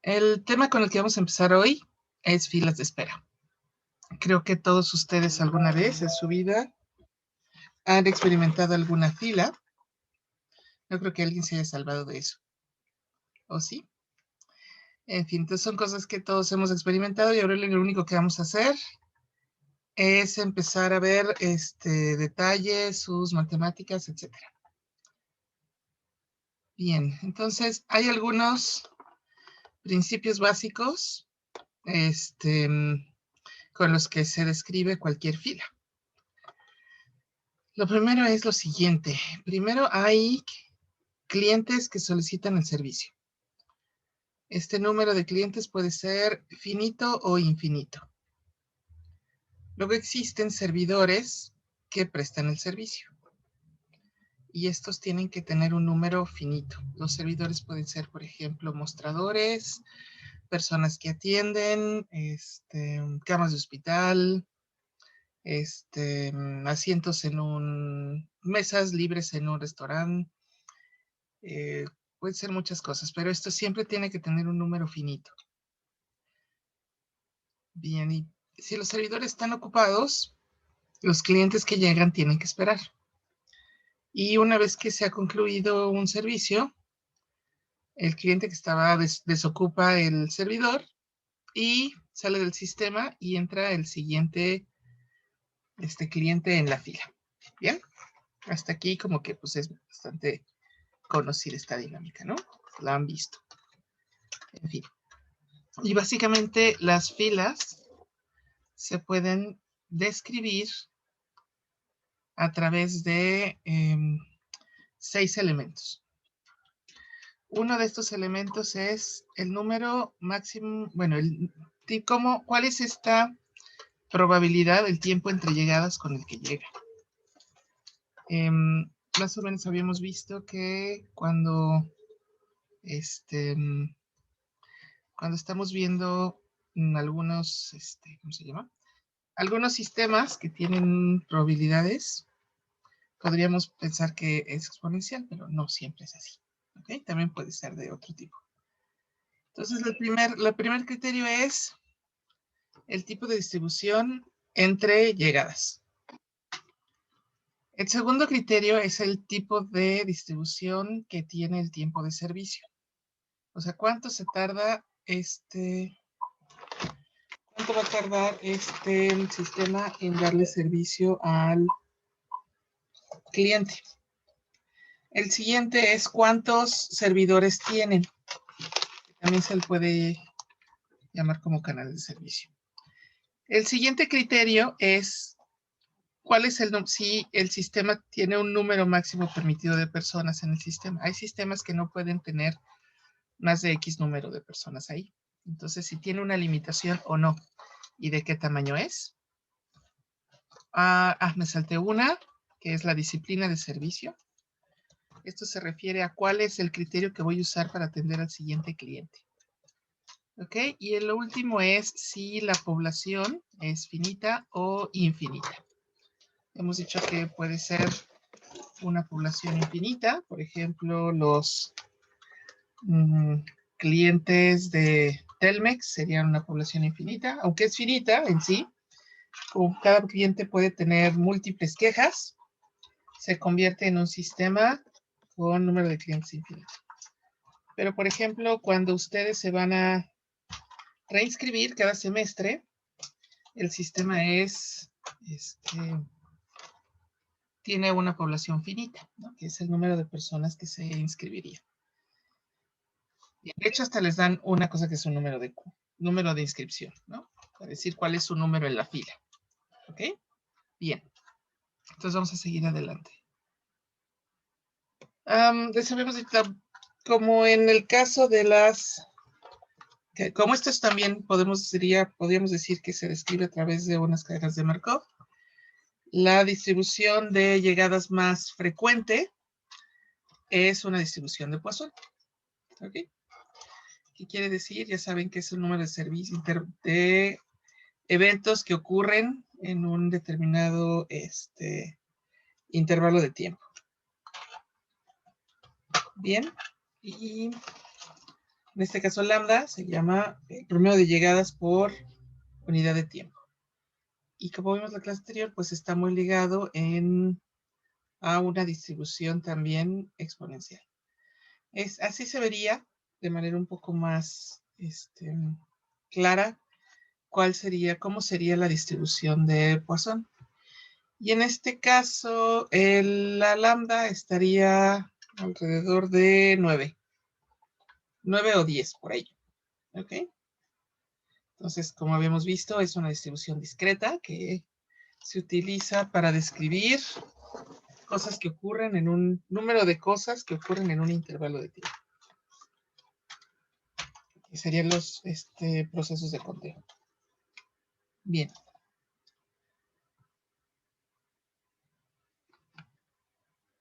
El tema con el que vamos a empezar hoy es filas de espera. Creo que todos ustedes alguna vez en su vida han experimentado alguna fila. No creo que alguien se haya salvado de eso. ¿O sí? En fin, entonces son cosas que todos hemos experimentado y ahora lo único que vamos a hacer es empezar a ver detalles, sus matemáticas, etc. Bien, entonces hay algunos principios básicos con los que se describe cualquier fila. Lo primero es lo siguiente. Primero hay clientes que solicitan el servicio. Este número de clientes puede ser finito o infinito. Luego existen servidores que prestan el servicio. Y estos tienen que tener un número finito. Los servidores pueden ser, por ejemplo, mostradores, personas que atienden, camas de hospital, asientos mesas libres en un restaurante. Pueden ser muchas cosas, pero esto siempre tiene que tener un número finito. Bien, y si los servidores están ocupados, los clientes que llegan tienen que esperar. Y una vez que se ha concluido un servicio, el cliente que estaba desocupa el servidor y sale del sistema y entra el siguiente cliente en la fila. Bien, hasta aquí como que pues es bastante conocida esta dinámica, ¿no? La han visto. En fin. Y básicamente las filas se pueden describir a través de 6 elementos. Uno de estos elementos es el número máximo, bueno, ¿cuál es esta probabilidad del tiempo entre llegadas con el que llega? Más o menos habíamos visto que cuando estamos viendo algunos, ¿cómo se llama? Algunos sistemas que tienen probabilidades, podríamos pensar que es exponencial, pero no siempre es así. ¿Okay? También puede ser de otro tipo. Entonces, el primer criterio es el tipo de distribución entre llegadas. El segundo criterio es el tipo de distribución que tiene el tiempo de servicio. O sea, ¿cuánto se tarda cuánto va a tardar el sistema en darle servicio al cliente? El siguiente es cuántos servidores tienen. También se le puede llamar como canal de servicio. El siguiente criterio es si el sistema tiene un número máximo permitido de personas en el sistema. Hay sistemas que no pueden tener más de X número de personas ahí. Entonces, si tiene una limitación o no. ¿Y de qué tamaño es? Me salté una, que es la disciplina de servicio. Esto se refiere a cuál es el criterio que voy a usar para atender al siguiente cliente. ¿Ok? Y el último es si la población es finita o infinita. Hemos dicho que puede ser una población infinita, por ejemplo, los clientes de Telmex serían una población infinita, aunque es finita en sí. Como cada cliente puede tener múltiples quejas, se convierte en un sistema con número de clientes infinito. Pero, por ejemplo, cuando ustedes se van a reinscribir cada semestre, el sistema tiene una población finita, ¿no? Que es el número de personas que se inscribirían. Y de hecho, hasta les dan una cosa que es un número de inscripción, ¿no? Para decir cuál es su número en la fila. ¿Ok? Bien. Entonces vamos a seguir adelante. Les habíamos dicho, como en el caso de como estos también podríamos decir que se describe a través de unas cadenas de Markov. La distribución de llegadas más frecuente es una distribución de Poisson. ¿Ok? ¿Qué quiere decir? Ya saben que es el número de servicios de eventos que ocurren en un determinado intervalo de tiempo. Bien. Y En este caso, lambda se llama el promedio de llegadas por unidad de tiempo. Y como vimos en la clase anterior, pues está muy ligado a una distribución también exponencial. Así se vería de manera un poco más clara cómo sería la distribución de Poisson. Y en este caso, la lambda estaría alrededor de 9 o 10 por ahí. ¿Ok? Entonces, como habíamos visto, es una distribución discreta que se utiliza para describir cosas que ocurren en un número de cosas que ocurren en un intervalo de tiempo. Que serían los procesos de conteo. Bien.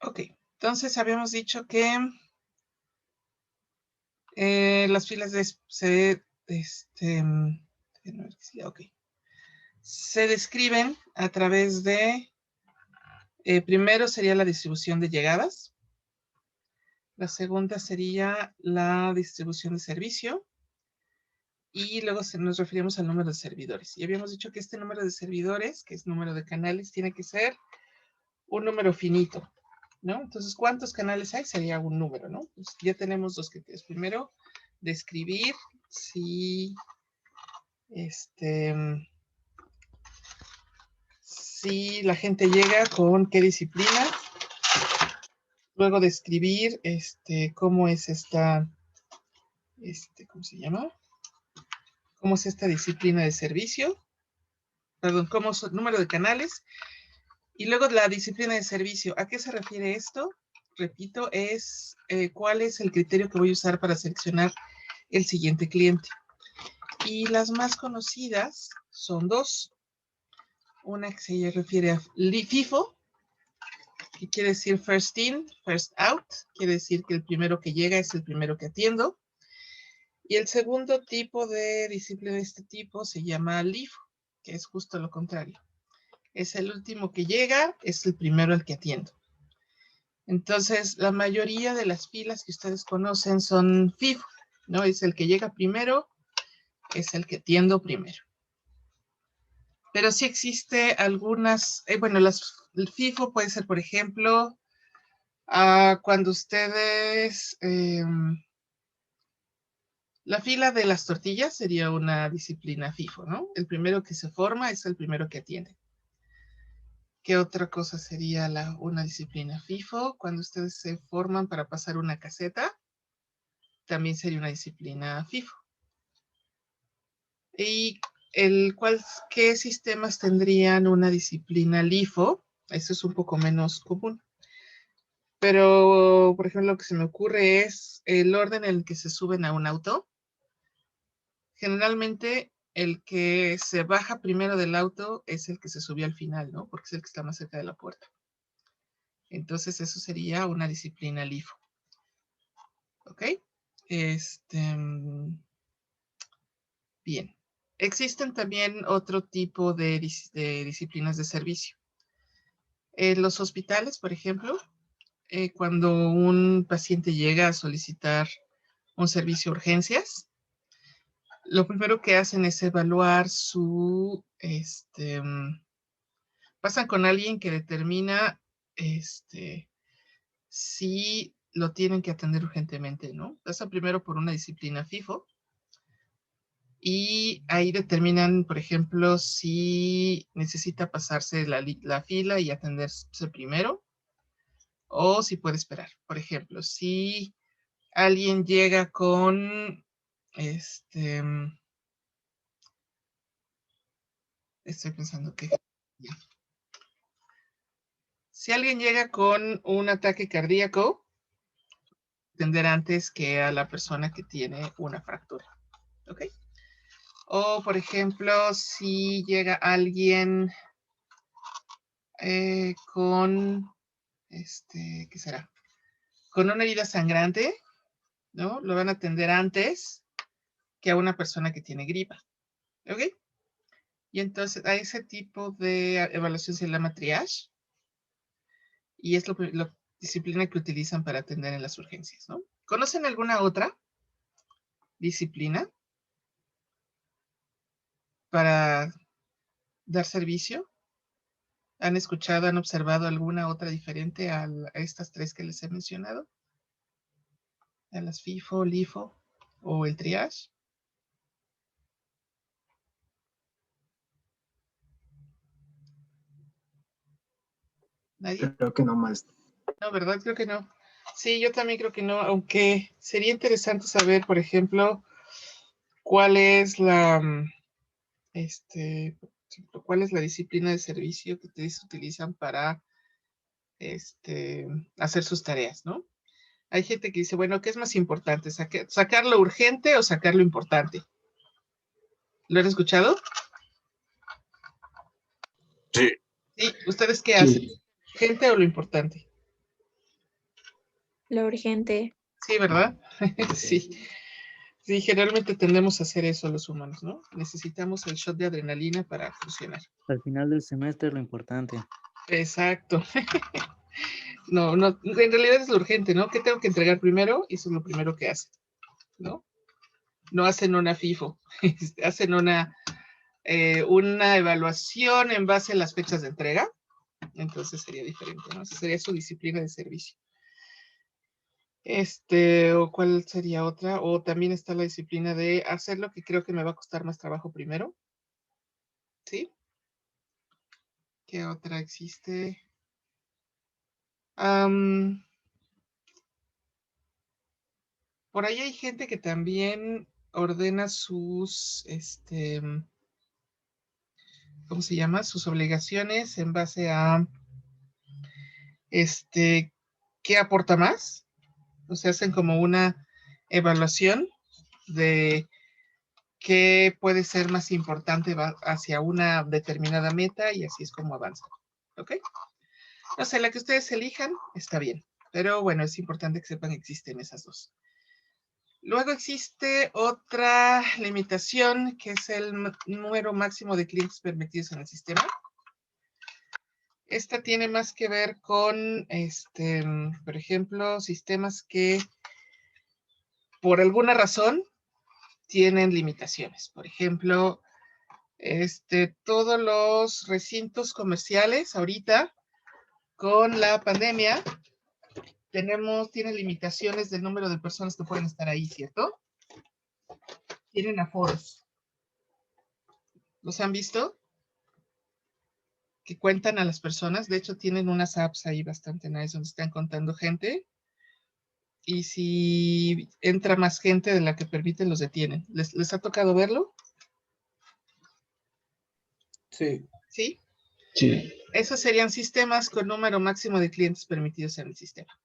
Ok, entonces habíamos dicho que las filas se describen a través de, primero sería la distribución de llegadas, la segunda sería la distribución de servicio, y luego nos referimos al número de servidores. Y habíamos dicho que este número de servidores, que es número de canales, tiene que ser un número finito, ¿no? Entonces, ¿cuántos canales hay? Sería un número, ¿no? Pues ya tenemos dos criterios. Primero, describir si la gente llega con qué disciplina. Luego describir cómo es esta, ¿cómo se llama? Cómo es esta disciplina de servicio. Perdón, cómo es el número de canales. Y luego la disciplina de servicio. ¿A qué se refiere esto? Repito, es cuál es el criterio que voy a usar para seleccionar el siguiente cliente. Y las más conocidas son dos. Una que se refiere a FIFO, que quiere decir first in, first out. Quiere decir que el primero que llega es el primero que atiendo. Y el segundo tipo de disciplina de este tipo se llama LIFO, que es justo lo contrario. Es el último que llega, es el primero al que atiendo. Entonces, la mayoría de las filas que ustedes conocen son FIFO, ¿no? Es el que llega primero, es el que atiendo primero. Pero sí existe algunas, el FIFO puede ser, por ejemplo, cuando ustedes, la fila de las tortillas sería una disciplina FIFO, ¿no? El primero que se forma es el primero que atiende. ¿Qué otra cosa sería una disciplina FIFO? Cuando ustedes se forman para pasar una caseta, también sería una disciplina FIFO. ¿Y qué sistemas tendrían una disciplina LIFO? Eso es un poco menos común. Pero, por ejemplo, lo que se me ocurre es el orden en el que se suben a un auto. Generalmente, el que se baja primero del auto es el que se subió al final, ¿no? Porque es el que está más cerca de la puerta. Entonces, eso sería una disciplina LIFO. ¿Ok? Bien. Existen también otro tipo de disciplinas de servicio. En los hospitales, por ejemplo, cuando un paciente llega a solicitar un servicio de urgencias, lo primero que hacen es evaluar pasan con alguien que determina si lo tienen que atender urgentemente, ¿no? Pasa primero por una disciplina FIFO y ahí determinan, por ejemplo, si necesita pasarse la fila y atenderse primero o si puede esperar. Por ejemplo, si alguien llega con estoy pensando que si alguien llega con un ataque cardíaco, atender antes que a la persona que tiene una fractura. ¿Ok? O, por ejemplo, si llega alguien con, ¿qué será? Con una herida sangrante, ¿no? Lo van a atender antes que a una persona que tiene gripa. ¿Ok? Y entonces a ese tipo de evaluación se llama triage y es la disciplina que utilizan para atender en las urgencias, ¿no? ¿Conocen alguna otra? disciplina para dar servicio? ¿Han escuchado, han observado alguna otra diferente a estas tres que les he mencionado? ¿A las FIFO, LIFO o el triage? ¿Nadie? Creo que no más. No, ¿verdad? Creo que no. Sí, yo también creo que no, aunque sería interesante saber, por ejemplo, cuál es la, cuál es la disciplina de servicio que ustedes utilizan para hacer sus tareas, ¿no? Hay gente que dice, bueno, ¿qué es más importante? ¿Sacar lo urgente o sacar lo importante? ¿Lo han escuchado? Sí. Sí, ¿ustedes qué hacen? Sí. ¿Urgente o lo importante? Lo urgente. Sí, ¿verdad? Sí. Sí, generalmente tendemos a hacer eso los humanos, ¿no? Necesitamos el shot de adrenalina para funcionar. Al final del semestre lo importante. Exacto. No, en realidad es lo urgente, ¿no? ¿Qué tengo que entregar primero? Eso es lo primero que hacen, ¿no? No hacen una FIFO, hacen una evaluación en base a las fechas de entrega. Entonces sería diferente, ¿no? Esa sería su disciplina de servicio. O cuál sería otra, o también está la disciplina de hacer lo que creo que me va a costar más trabajo primero. ¿Sí? ¿Qué otra existe? Por ahí hay gente que también ordena sus, ¿cómo se llama? Sus obligaciones en base a, ¿qué aporta más? O sea, hacen como una evaluación de qué puede ser más importante hacia una determinada meta y así es como avanza. ¿Ok? O sea, la que ustedes elijan está bien. Pero bueno, es importante que sepan que existen esas dos. Luego existe otra limitación que es el número máximo de clientes permitidos en el sistema. Esta tiene más que ver con, por ejemplo, sistemas que por alguna razón tienen limitaciones. Por ejemplo, todos los recintos comerciales ahorita con la pandemia tienen limitaciones del número de personas que pueden estar ahí, ¿cierto? Tienen aforos. ¿Los han visto? Que cuentan a las personas. De hecho, tienen unas apps ahí bastante nice donde están contando gente. Y si entra más gente de la que permiten, los detienen. ¿Les ha tocado verlo? Sí. ¿Sí? Sí. Esos serían sistemas con número máximo de clientes permitidos en el sistema.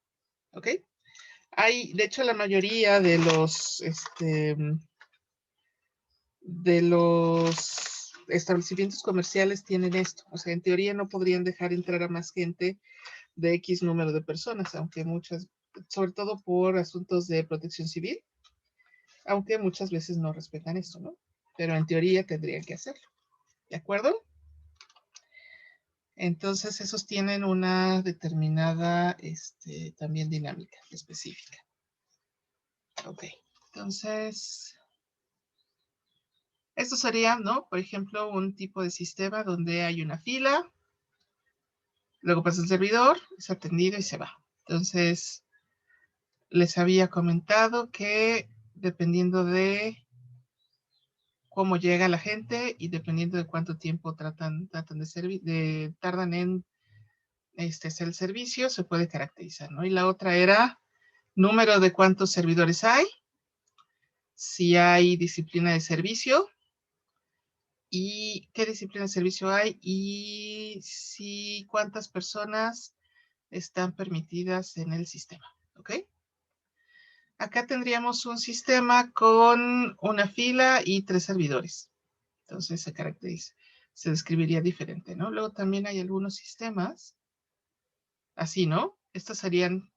¿Ok? De hecho, la mayoría de los establecimientos comerciales tienen esto. O sea, en teoría no podrían dejar entrar a más gente de X número de personas, aunque muchas, sobre todo por asuntos de protección civil, aunque muchas veces no respetan esto, ¿no? Pero en teoría tendrían que hacerlo. ¿De acuerdo? Entonces, esos tienen una determinada también dinámica específica. Ok, entonces, esto sería, ¿no? Por ejemplo, un tipo de sistema donde hay una fila, luego pasa el servidor, es atendido y se va. Entonces, les había comentado que dependiendo de cómo llega la gente y dependiendo de cuánto tiempo tardan en hacer el servicio, se puede caracterizar, ¿no? Y la otra era número de cuántos servidores hay, si hay disciplina de servicio y qué disciplina de servicio hay y si cuántas personas están permitidas en el sistema, ¿ok? Acá tendríamos un sistema con una fila y 3 servidores. Entonces se caracteriza, se describiría diferente, ¿no? Luego también hay algunos sistemas, así, ¿no? Estos serían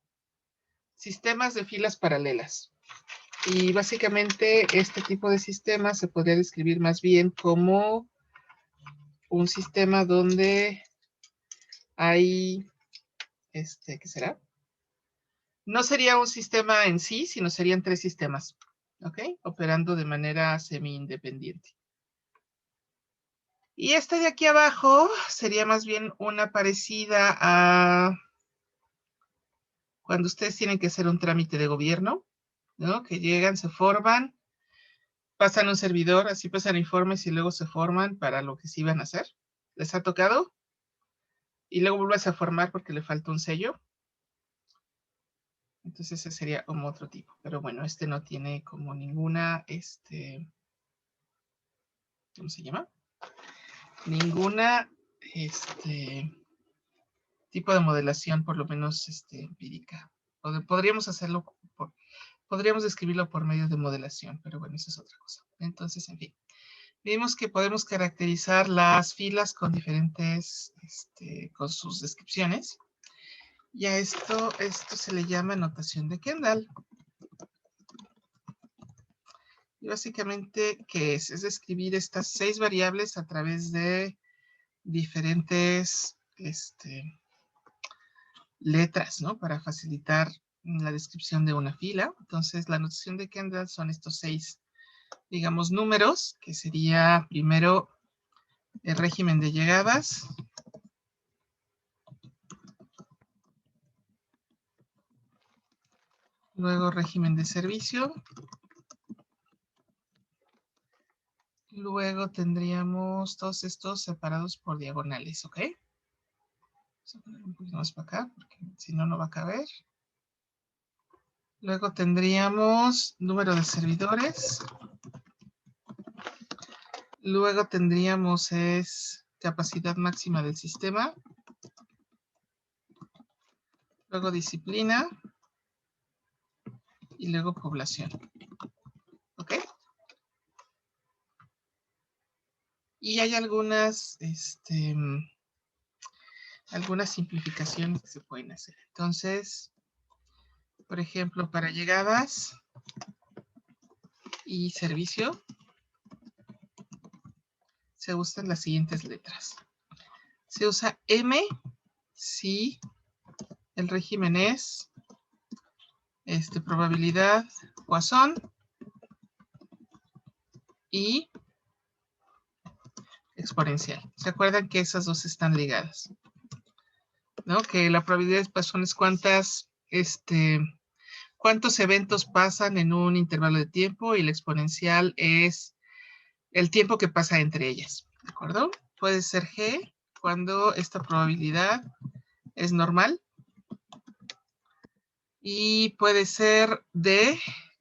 sistemas de filas paralelas. Y básicamente este tipo de sistema se podría describir más bien como un sistema donde hay, ¿qué será? No sería un sistema en sí, sino serían 3 sistemas, ¿Ok? Operando de manera semi-independiente. Y esta de aquí abajo sería más bien una parecida a cuando ustedes tienen que hacer un trámite de gobierno, ¿no? Que llegan, se forman, pasan un servidor, así pasan informes y luego se forman para lo que sí iban a hacer. ¿Les ha tocado? Y luego vuelves a formar porque le falta un sello. Entonces ese sería como otro tipo. Pero bueno, este no tiene como ninguna, ¿cómo se llama? Ninguna, tipo de modelación, por lo menos, empírica. Podríamos hacerlo, podríamos describirlo por medio de modelación, pero bueno, eso es otra cosa. Entonces, en fin. Vimos que podemos caracterizar las filas con diferentes, con sus descripciones. Y a esto se le llama notación de Kendall. Y básicamente, ¿qué es? Es describir estas 6 variables a través de diferentes letras, ¿no? Para facilitar la descripción de una fila. Entonces, la notación de Kendall son estos 6, digamos, números, que sería primero el régimen de llegadas, luego régimen de servicio, luego tendríamos todos estos separados por diagonales, ¿ok? Vamos a poner un poquito más para acá, porque si no, no va a caber. Luego tendríamos número de servidores. Luego tendríamos capacidad máxima del sistema. Luego disciplina. Y luego población. ¿Ok? Y hay algunas, algunas simplificaciones que se pueden hacer. Entonces, por ejemplo, para llegadas y servicio, se usan las siguientes letras. Se usa M si el régimen es probabilidad Poisson y exponencial. ¿Se acuerdan que esas dos están ligadas? ¿No? Que la probabilidad de Poisson es cuántos eventos pasan en un intervalo de tiempo y la exponencial es el tiempo que pasa entre ellas. ¿De acuerdo? Puede ser G cuando esta probabilidad es normal y puede ser D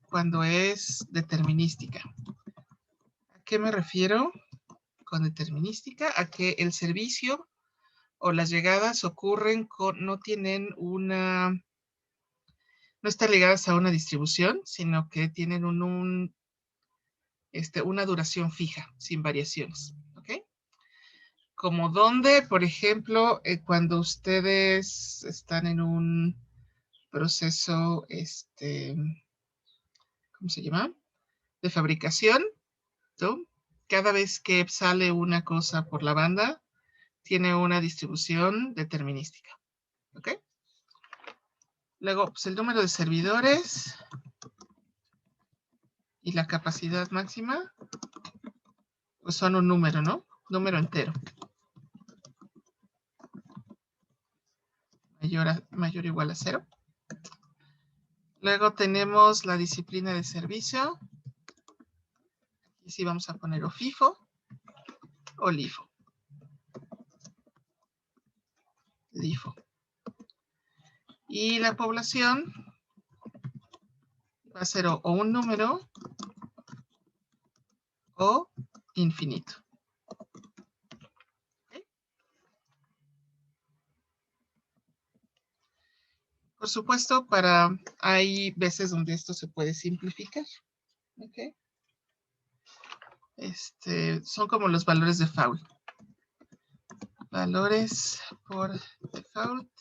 cuando es determinística. ¿A qué me refiero con determinística? A que el servicio o las llegadas ocurren no tienen no están ligadas a una distribución, sino que tienen una duración fija, sin variaciones, ¿ok? Como donde, por ejemplo, cuando ustedes están en un proceso, ¿cómo se llama? De fabricación, ¿no? Cada vez que sale una cosa por la banda, tiene una distribución determinística, ¿ok? Luego, pues el número de servidores y la capacidad máxima, pues son un número, ¿no? Número entero. Mayor o igual a 0. Luego tenemos la disciplina de servicio. Aquí sí vamos a poner o FIFO o LIFO. LIFO. Y la población va a ser o un número o infinito. ¿Okay? Por supuesto, hay veces donde esto se puede simplificar. ¿Okay? Son como los valores de default. Valores por default.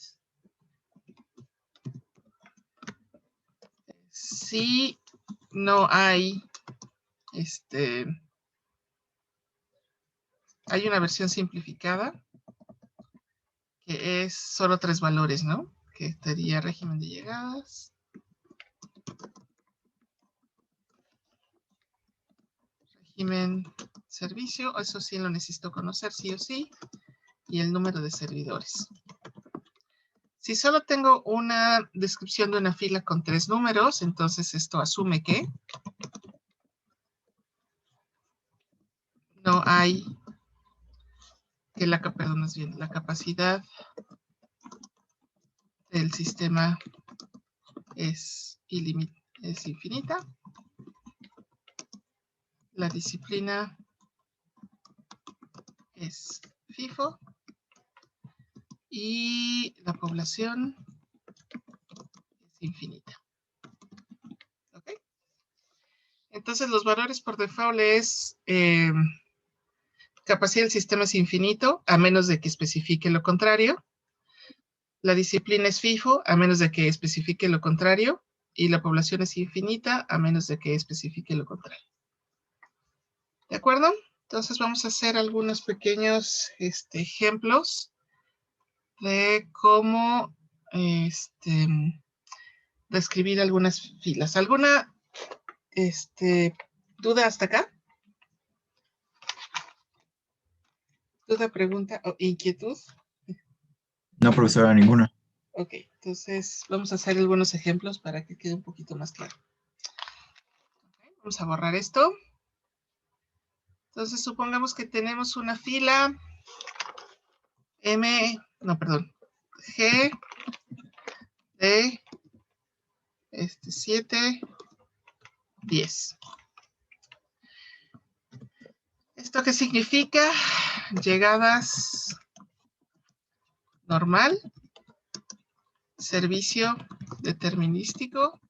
Si no hay, hay una versión simplificada que es solo 3 valores, ¿no? Que estaría régimen de llegadas. régimen servicio, eso sí lo necesito conocer sí o sí, y el número de servidores. Si solo tengo una descripción de una fila con 3 números, entonces esto asume que no hay que la capacidad del sistema es infinita. La disciplina es FIFO y la población es infinita. ¿Ok? Entonces los valores por default es capacidad del sistema es infinito, a menos de que especifique lo contrario. La disciplina es FIFO, a menos de que especifique lo contrario. Y la población es infinita, a menos de que especifique lo contrario. ¿De acuerdo? Entonces vamos a hacer algunos pequeños ejemplos de cómo describir algunas filas. ¿Alguna duda hasta acá? ¿Duda, pregunta o inquietud? No, profesora, ninguna. Ok, entonces vamos a hacer algunos ejemplos para que quede un poquito más claro. Okay, vamos a borrar esto. Entonces supongamos que tenemos una fila G de 7, 10. ¿Esto qué significa? Llegadas normal, servicio determinístico,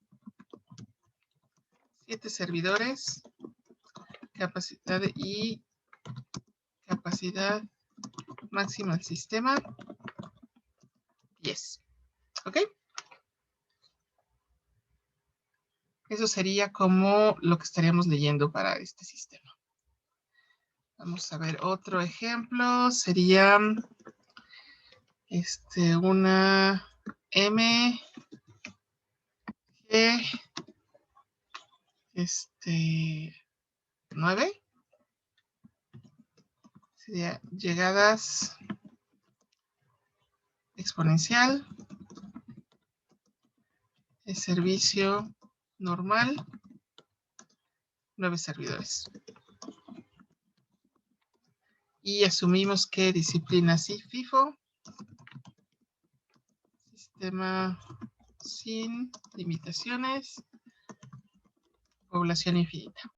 7 servidores, capacidad y capacidad máxima del sistema, 10. ¿Ok? Eso sería como lo que estaríamos leyendo para este sistema. Vamos a ver otro ejemplo. Sería una M G 9. Sería llegadas exponencial, el servicio normal, 9 servidores. Y asumimos que disciplina sí, FIFO, sistema sin limitaciones, población infinita.